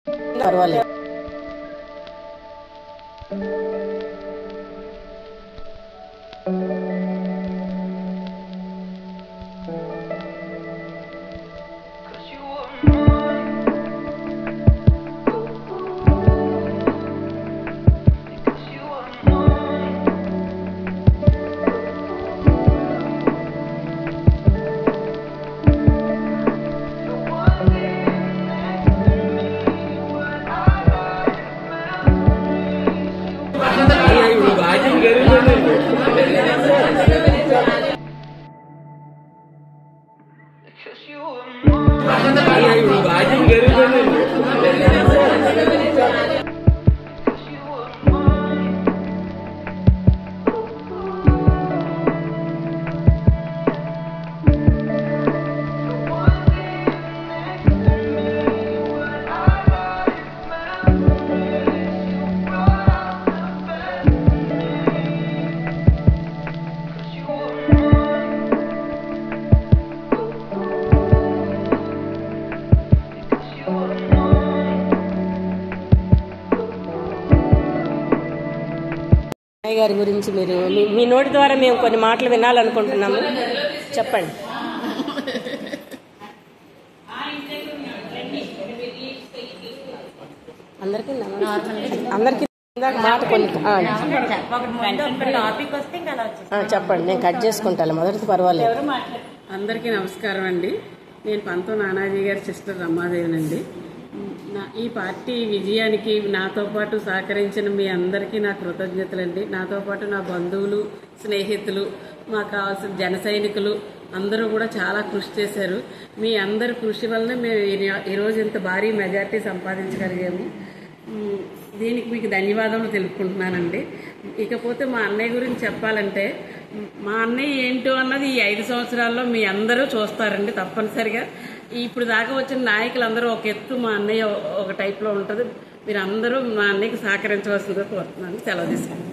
పర్వాలేదు. అన్నయ్య గారి గురించి మీరు మీ నోటి ద్వారా మేము కొన్ని మాటలు వినాలనుకుంటున్నాము. చెప్పండి. అందరికీ మాట కొన్ని చెప్పండి. నేను కట్ చేసుకుంటాను మొదటిది, పర్వాలేదు. అందరికీ నమస్కారం అండి. నేను పంతో నానాజీ గారి సిస్టర్ రమాదేవినండి. ఈ పార్టీ విజయానికి నాతో పాటు సహకరించిన మీ అందరికీ నా కృతజ్ఞతలండి. నాతో పాటు నా బంధువులు, స్నేహితులు, మాకు కావాల్సిన జన సైనికులు అందరూ కూడా చాలా కృషి చేశారు. మీ అందరి కృషి వల్ల మేము ఈరోజు ఇంత భారీ మెజార్టీ సంపాదించగలిగాము. దీనికి మీకు ధన్యవాదాలు తెలుపుకుంటున్నానండి. ఇకపోతే మా అన్నయ్య గురించి చెప్పాలంటే, మా అన్నయ్య ఏంటో అన్నది ఈ 5 సంవత్సరాల్లో మీ అందరూ చూస్తారండి తప్పనిసరిగా. ఇప్పుడు దాకా వచ్చిన నాయకులందరూ ఒక ఎత్తు, మా అన్నయ్య ఒక టైప్లో ఉంటుంది. మీరు అందరూ మా అన్నయ్యకి సహకరించవలసిందిగా కోరుతున్నాను. సెలవు తీసుకుంటాను.